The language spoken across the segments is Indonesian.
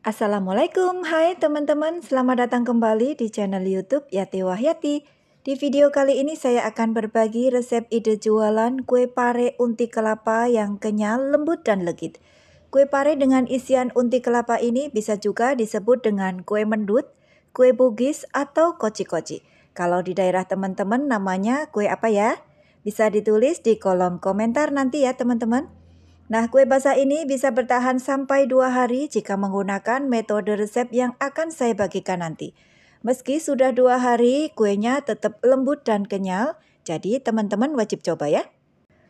Assalamualaikum, hai teman-teman, selamat datang kembali di channel YouTube Yati Wahyati. Di video kali ini saya akan berbagi resep ide jualan kue pare unti kelapa yang kenyal, lembut, dan legit. Kue pare dengan isian unti kelapa ini bisa juga disebut dengan kue mendut, kue bugis, atau koci-koci. Kalau di daerah teman-teman namanya kue apa ya? Bisa ditulis di kolom komentar nanti ya teman-teman. Nah, kue basah ini bisa bertahan sampai 2 hari jika menggunakan metode resep yang akan saya bagikan nanti. Meski sudah 2 hari, kuenya tetap lembut dan kenyal, jadi teman-teman wajib coba ya.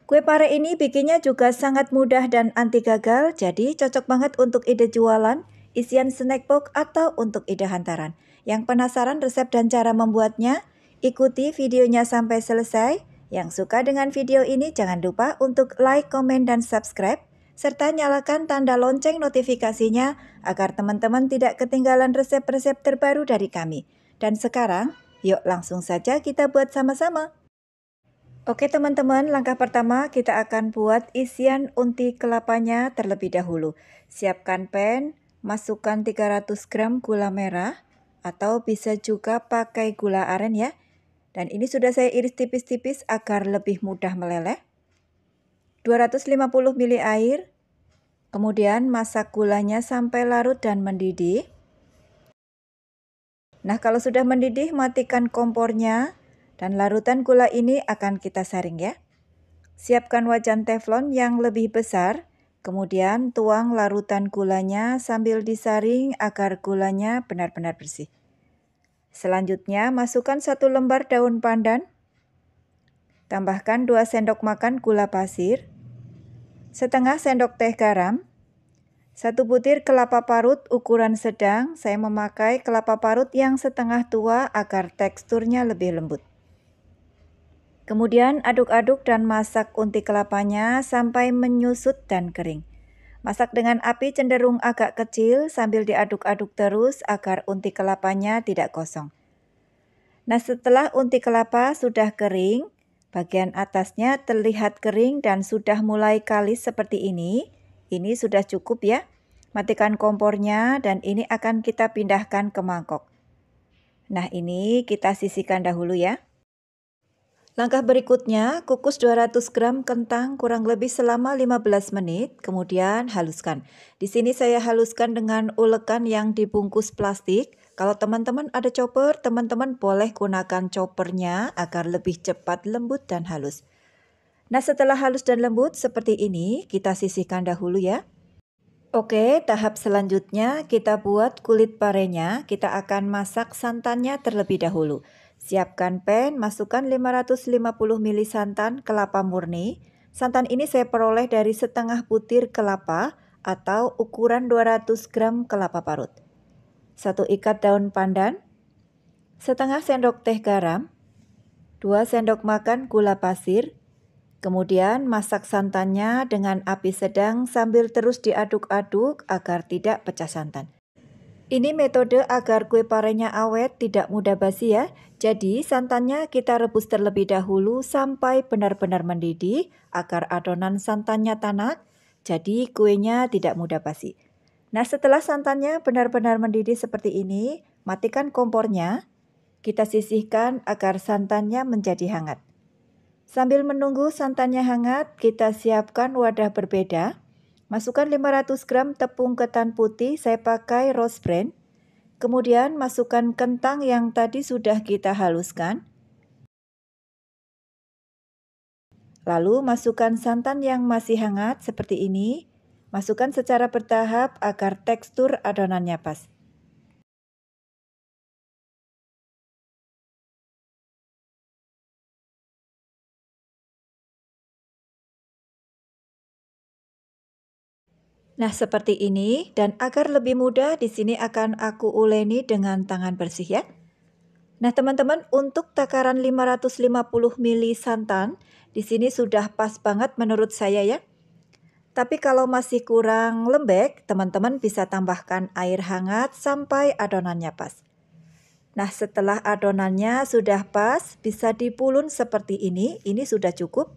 Kue pare ini bikinnya juga sangat mudah dan anti gagal, jadi cocok banget untuk ide jualan, isian snack box, atau untuk ide hantaran. Yang penasaran resep dan cara membuatnya? Ikuti videonya sampai selesai. Yang suka dengan video ini jangan lupa untuk like, komen, dan subscribe, serta nyalakan tanda lonceng notifikasinya agar teman-teman tidak ketinggalan resep-resep terbaru dari kami. Dan sekarang, yuk langsung saja kita buat sama-sama. Oke teman-teman, langkah pertama kita akan buat isian unti kelapanya terlebih dahulu. Siapkan pan, masukkan 300 gram gula merah, atau bisa juga pakai gula aren ya. Dan ini sudah saya iris tipis-tipis agar lebih mudah meleleh. 250 ml air, kemudian masak gulanya sampai larut dan mendidih. Nah, kalau sudah mendidih, matikan kompornya dan larutan gula ini akan kita saring ya. Siapkan wajan teflon yang lebih besar, kemudian tuang larutan gulanya sambil disaring agar gulanya benar-benar bersih. Selanjutnya, masukkan 1 lembar daun pandan, tambahkan 2 sendok makan gula pasir, setengah sendok teh garam, 1 butir kelapa parut ukuran sedang. Saya memakai kelapa parut yang setengah tua agar teksturnya lebih lembut. Kemudian aduk-aduk dan masak unti kelapanya sampai menyusut dan kering. Masak dengan api cenderung agak kecil sambil diaduk-aduk terus agar unti kelapanya tidak gosong. Nah, setelah unti kelapa sudah kering, bagian atasnya terlihat kering dan sudah mulai kalis seperti ini sudah cukup ya. Matikan kompornya dan ini akan kita pindahkan ke mangkok. Nah, ini kita sisihkan dahulu ya. Langkah berikutnya, kukus 200 gram kentang kurang lebih selama 15 menit, kemudian haluskan. Di sini saya haluskan dengan ulekan yang dibungkus plastik. Kalau teman-teman ada chopper, teman-teman boleh gunakan choppernya agar lebih cepat lembut dan halus. Nah, setelah halus dan lembut seperti ini, kita sisihkan dahulu ya. Oke, tahap selanjutnya kita buat kulit parenya. Kita akan masak santannya terlebih dahulu. Siapkan pan, masukkan 550 ml santan kelapa murni. Santan ini saya peroleh dari setengah butir kelapa atau ukuran 200 gram kelapa parut. 1 ikat daun pandan, setengah sendok teh garam, 2 sendok makan gula pasir. Kemudian masak santannya dengan api sedang sambil terus diaduk-aduk agar tidak pecah santan. Ini metode agar kue parenya awet, tidak mudah basi ya. Jadi santannya kita rebus terlebih dahulu sampai benar-benar mendidih agar adonan santannya tanak, jadi kuenya tidak mudah basi. Nah, setelah santannya benar-benar mendidih seperti ini, matikan kompornya. Kita sisihkan agar santannya menjadi hangat. Sambil menunggu santannya hangat, kita siapkan wadah berbeda. Masukkan 500 gram tepung ketan putih, saya pakai rose bran. Kemudian masukkan kentang yang tadi sudah kita haluskan. Lalu masukkan santan yang masih hangat seperti ini. Masukkan secara bertahap agar tekstur adonannya pas. Nah, seperti ini, dan agar lebih mudah di sini akan aku uleni dengan tangan bersih ya. Nah, teman-teman, untuk takaran 550 ml santan, di sini sudah pas banget menurut saya ya. Tapi kalau masih kurang lembek, teman-teman bisa tambahkan air hangat sampai adonannya pas. Nah, setelah adonannya sudah pas, bisa dipulun seperti ini sudah cukup.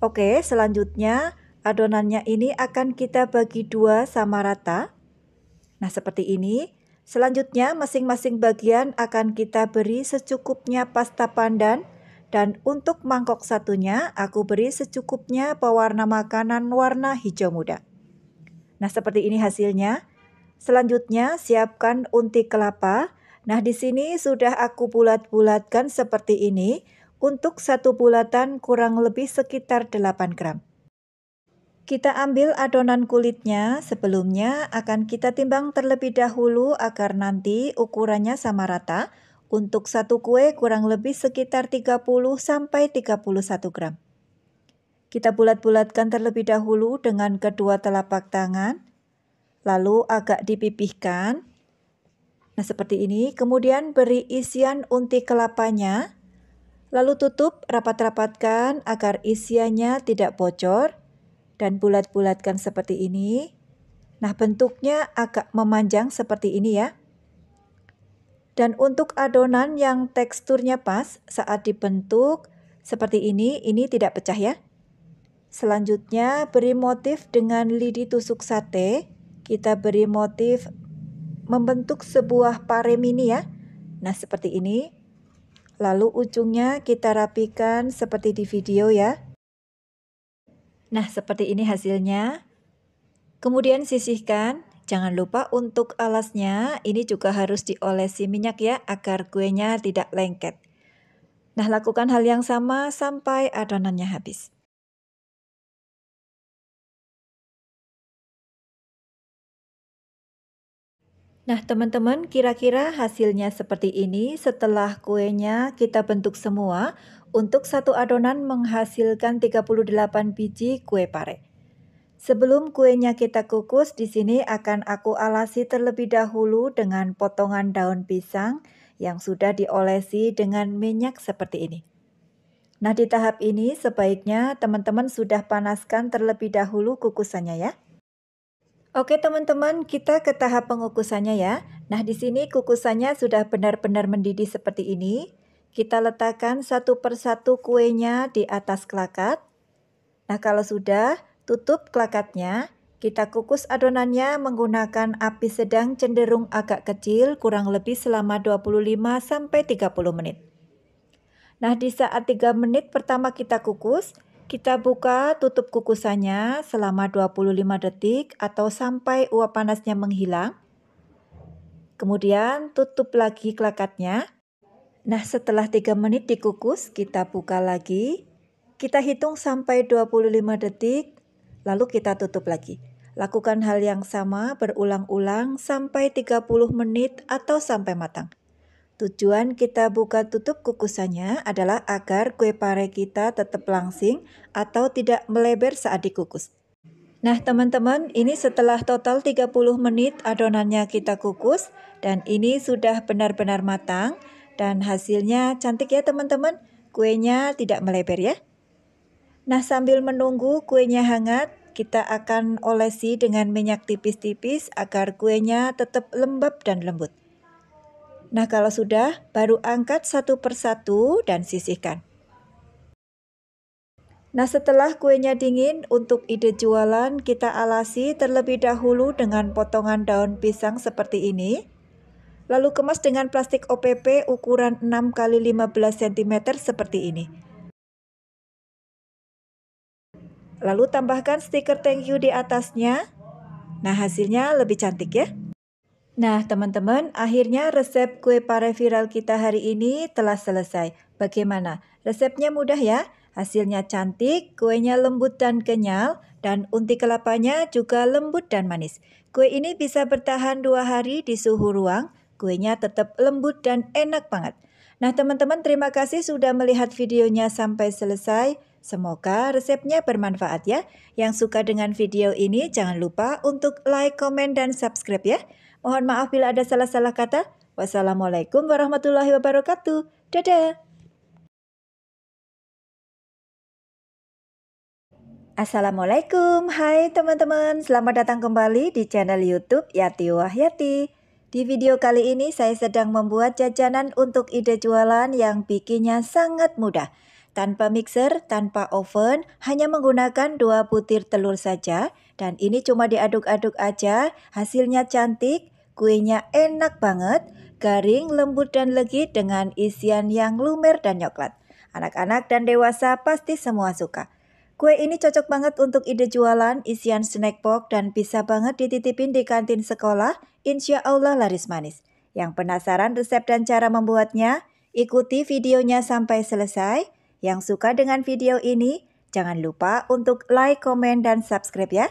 Oke, selanjutnya adonannya ini akan kita bagi 2 sama rata. Nah, seperti ini. Selanjutnya, masing-masing bagian akan kita beri secukupnya pasta pandan. Dan untuk mangkok satunya, aku beri secukupnya pewarna makanan warna hijau muda. Nah, seperti ini hasilnya. Selanjutnya, siapkan unti kelapa. Nah, di sini sudah aku bulat-bulatkan seperti ini. Untuk satu bulatan kurang lebih sekitar 8 gram. Kita ambil adonan kulitnya, sebelumnya akan kita timbang terlebih dahulu agar nanti ukurannya sama rata. Untuk satu kue kurang lebih sekitar 30–31 gram. Kita bulat-bulatkan terlebih dahulu dengan kedua telapak tangan, lalu agak dipipihkan. Nah, seperti ini. Kemudian beri isian unti kelapanya, lalu tutup rapat-rapatkan agar isiannya tidak bocor. Dan bulat-bulatkan seperti ini. Nah, bentuknya agak memanjang seperti ini ya. Dan untuk adonan yang teksturnya pas saat dibentuk seperti ini tidak pecah ya. Selanjutnya beri motif dengan lidi tusuk sate. Kita beri motif membentuk sebuah pare mini ya. Nah, seperti ini. Lalu ujungnya kita rapikan seperti di video ya. Nah, seperti ini hasilnya. Kemudian sisihkan. Jangan lupa untuk alasnya, ini juga harus diolesi minyak ya, agar kuenya tidak lengket. Nah, lakukan hal yang sama sampai adonannya habis. Nah, teman-teman, kira-kira hasilnya seperti ini setelah kuenya kita bentuk semua. Untuk satu adonan menghasilkan 38 biji kue pare. Sebelum kuenya kita kukus, di sini akan aku alasi terlebih dahulu dengan potongan daun pisang yang sudah diolesi dengan minyak seperti ini. Nah, di tahap ini sebaiknya teman-teman sudah panaskan terlebih dahulu kukusannya ya. Oke teman-teman, kita ke tahap pengukusannya ya. Nah, di sini kukusannya sudah benar-benar mendidih seperti ini. Kita letakkan satu persatu kuenya di atas kelakat. Nah, kalau sudah, tutup kelakatnya. Kita kukus adonannya menggunakan api sedang cenderung agak kecil, kurang lebih selama 25–30 menit. Nah, di saat 3 menit pertama kita kukus, kita buka tutup kukusannya selama 25 detik atau sampai uap panasnya menghilang. Kemudian tutup lagi kelakatnya. Nah, setelah 3 menit dikukus, kita buka lagi. Kita hitung sampai 25 detik, lalu kita tutup lagi. Lakukan hal yang sama berulang-ulang sampai 30 menit atau sampai matang. Tujuan kita buka tutup kukusannya adalah agar kue pare kita tetap langsing atau tidak melebar saat dikukus. Nah teman-teman, ini setelah total 30 menit adonannya kita kukus dan ini sudah benar-benar matang dan hasilnya cantik ya teman-teman. Kuenya tidak melebar ya. Nah, sambil menunggu kuenya hangat, kita akan olesi dengan minyak tipis-tipis agar kuenya tetap lembab dan lembut. Nah, kalau sudah, baru angkat satu persatu dan sisihkan. Nah, setelah kuenya dingin, untuk ide jualan kita alasi terlebih dahulu dengan potongan daun pisang seperti ini. Lalu kemas dengan plastik OPP ukuran 6x15 cm seperti ini. Lalu tambahkan stiker thank you di atasnya. Nah, hasilnya lebih cantik ya. Nah, teman-teman, akhirnya resep kue pare viral kita hari ini telah selesai. Bagaimana? Resepnya mudah ya. Hasilnya cantik, kuenya lembut dan kenyal, dan unti kelapanya juga lembut dan manis. Kue ini bisa bertahan 2 hari di suhu ruang. Kuenya tetap lembut dan enak banget. Nah, teman-teman, terima kasih sudah melihat videonya sampai selesai. Semoga resepnya bermanfaat ya. Yang suka dengan video ini jangan lupa untuk like, komen, dan subscribe ya. Mohon maaf bila ada salah-salah kata. Wassalamualaikum warahmatullahi wabarakatuh. Dadah. Assalamualaikum, hai teman-teman. Selamat datang kembali di channel YouTube Yati Wahyati. Di video kali ini saya sedang membuat jajanan untuk ide jualan yang bikinnya sangat mudah. Tanpa mixer, tanpa oven, hanya menggunakan 2 butir telur saja Dan ini cuma diaduk-aduk aja, hasilnya cantik, kuenya enak banget, garing, lembut dan legit dengan isian yang lumer dan coklat. Anak-anak dan dewasa pasti semua suka. Kue ini cocok banget untuk ide jualan, isian snack box, dan bisa banget dititipin di kantin sekolah, insya Allah laris manis. Yang penasaran resep dan cara membuatnya? Ikuti videonya sampai selesai. Yang suka dengan video ini, jangan lupa untuk like, komen, dan subscribe ya.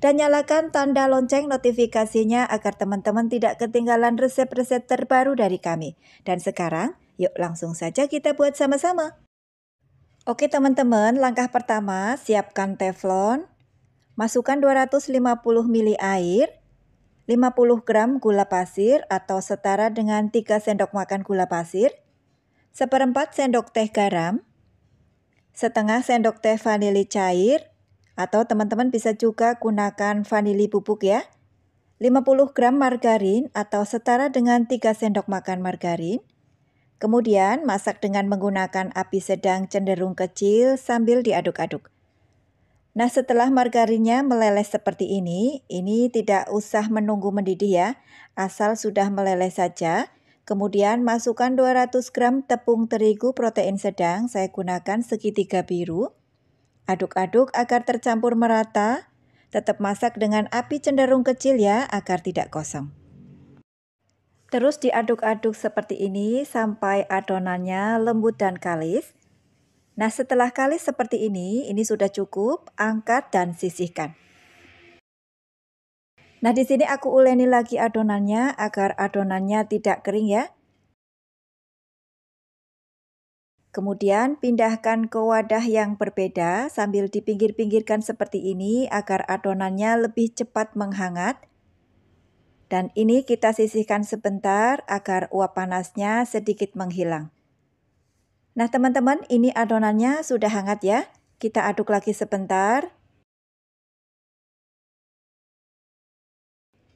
Dan nyalakan tanda lonceng notifikasinya agar teman-teman tidak ketinggalan resep-resep terbaru dari kami. Dan sekarang, yuk langsung saja kita buat sama-sama. Oke teman-teman, langkah pertama siapkan teflon, masukkan 250 ml air, 50 gram gula pasir atau setara dengan 3 sendok makan gula pasir, seperempat sendok teh garam, setengah sendok teh vanili cair, atau teman-teman bisa juga gunakan vanili bubuk ya, 50 gram margarin atau setara dengan 3 sendok makan margarin. Kemudian masak dengan menggunakan api sedang cenderung kecil sambil diaduk-aduk. Nah setelah margarinnya meleleh seperti ini tidak usah menunggu mendidih ya, asal sudah meleleh saja. Kemudian masukkan 200 gram tepung terigu protein sedang, saya gunakan segitiga biru. Aduk-aduk agar tercampur merata, tetap masak dengan api cenderung kecil ya, agar tidak gosong. Terus diaduk-aduk seperti ini sampai adonannya lembut dan kalis. Nah setelah kalis seperti ini sudah cukup, angkat dan sisihkan. Nah di sini aku uleni lagi adonannya agar adonannya tidak kering ya. Kemudian pindahkan ke wadah yang berbeda sambil dipinggir-pinggirkan seperti ini agar adonannya lebih cepat menghangat. Dan ini kita sisihkan sebentar agar uap panasnya sedikit menghilang. Nah teman-teman, ini adonannya sudah hangat ya. Kita aduk lagi sebentar.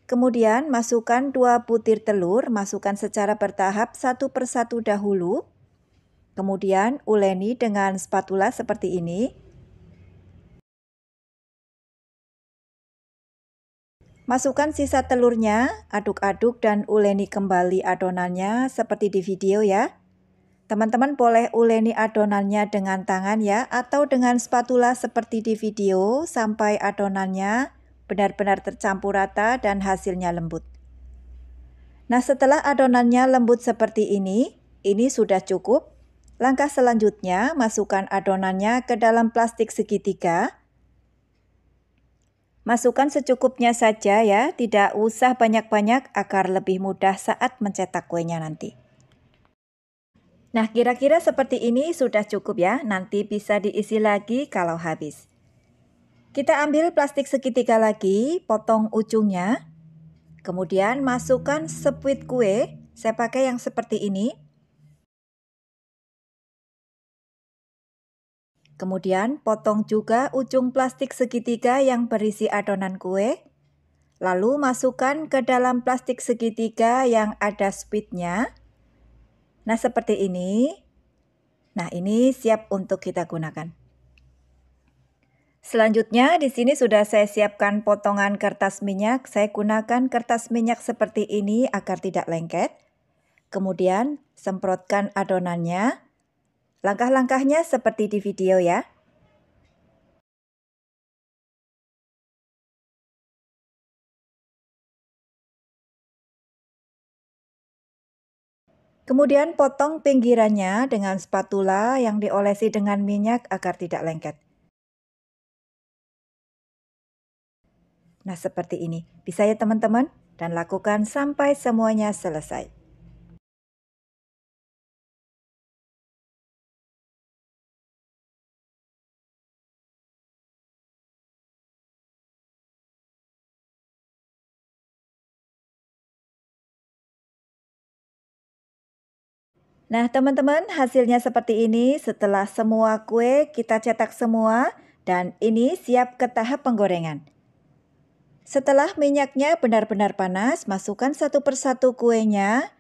Kemudian masukkan 2 butir telur, masukkan secara bertahap satu persatu dahulu. Kemudian uleni dengan spatula seperti ini. Masukkan sisa telurnya, aduk-aduk dan uleni kembali adonannya seperti di video ya. Teman-teman boleh uleni adonannya dengan tangan ya, atau dengan spatula seperti di video sampai adonannya benar-benar tercampur rata dan hasilnya lembut. Nah setelah adonannya lembut seperti ini sudah cukup. Langkah selanjutnya masukkan adonannya ke dalam plastik segitiga. Masukkan secukupnya saja ya, tidak usah banyak-banyak agar lebih mudah saat mencetak kuenya nanti. Nah, kira-kira seperti ini sudah cukup ya, nanti bisa diisi lagi kalau habis. Kita ambil plastik segitiga lagi, potong ujungnya. Kemudian masukkan sepuit kue, saya pakai yang seperti ini. Kemudian potong juga ujung plastik segitiga yang berisi adonan kue. Lalu masukkan ke dalam plastik segitiga yang ada spitnya. Nah seperti ini. Nah ini siap untuk kita gunakan. Selanjutnya di sini sudah saya siapkan potongan kertas minyak. Saya gunakan kertas minyak seperti ini agar tidak lengket. Kemudian semprotkan adonannya. Langkah-langkahnya seperti di video ya. Kemudian potong pinggirannya dengan spatula yang diolesi dengan minyak agar tidak lengket. Nah seperti ini, bisa ya teman-teman? Dan lakukan sampai semuanya selesai. Nah teman-teman, hasilnya seperti ini. Setelah semua kue kita cetak semua dan ini siap ke tahap penggorengan. Setelah minyaknya benar-benar panas, masukkan satu persatu kuenya.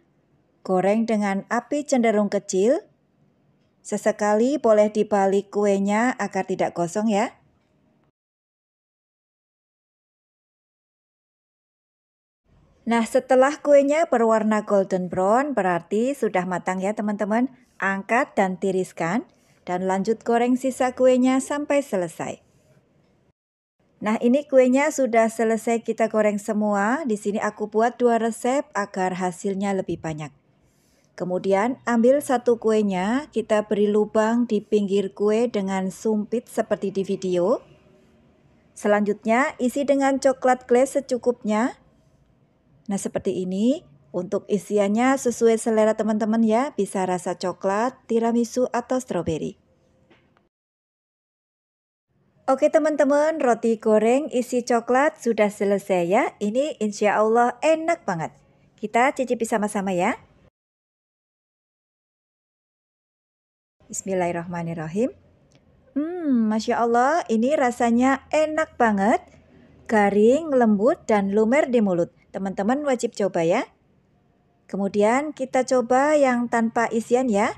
Goreng dengan api cenderung kecil. Sesekali boleh dibalik kuenya agar tidak gosong ya. Nah, setelah kuenya berwarna golden brown, berarti sudah matang ya teman-teman. Angkat dan tiriskan, dan lanjut goreng sisa kuenya sampai selesai. Nah, ini kuenya sudah selesai kita goreng semua. Di sini aku buat 2 resep agar hasilnya lebih banyak. Kemudian ambil satu kuenya, kita beri lubang di pinggir kue dengan sumpit seperti di video. Selanjutnya isi dengan coklat glaze secukupnya. Nah, seperti ini. Untuk isiannya sesuai selera teman-teman ya, bisa rasa coklat, tiramisu, atau stroberi. Oke teman-teman, roti goreng isi coklat sudah selesai ya. Ini insya Allah enak banget. Kita cicipi sama-sama ya. Bismillahirrahmanirrahim. Masya Allah, ini rasanya enak banget. Garing, lembut, dan lumer di mulut. Teman-teman wajib coba ya. Kemudian kita coba yang tanpa isian ya.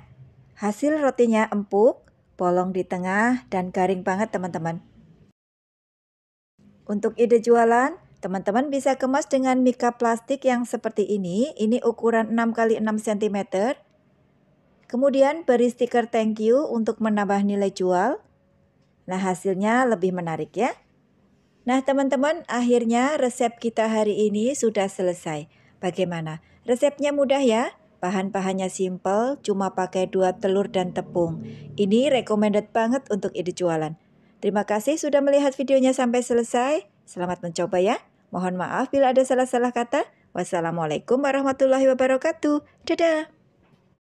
Hasil rotinya empuk, bolong di tengah, dan garing banget teman-teman. Untuk ide jualan, teman-teman bisa kemas dengan mika plastik yang seperti ini. Ini ukuran 6x6 cm. Kemudian beri stiker thank you untuk menambah nilai jual. Nah, hasilnya lebih menarik ya. Nah, teman-teman, akhirnya resep kita hari ini sudah selesai. Bagaimana? Resepnya mudah ya. Bahan-bahannya simple, cuma pakai 2 telur dan tepung. Ini recommended banget untuk ide jualan. Terima kasih sudah melihat videonya sampai selesai. Selamat mencoba ya. Mohon maaf bila ada salah-salah kata. Wassalamualaikum warahmatullahi wabarakatuh. Dadah.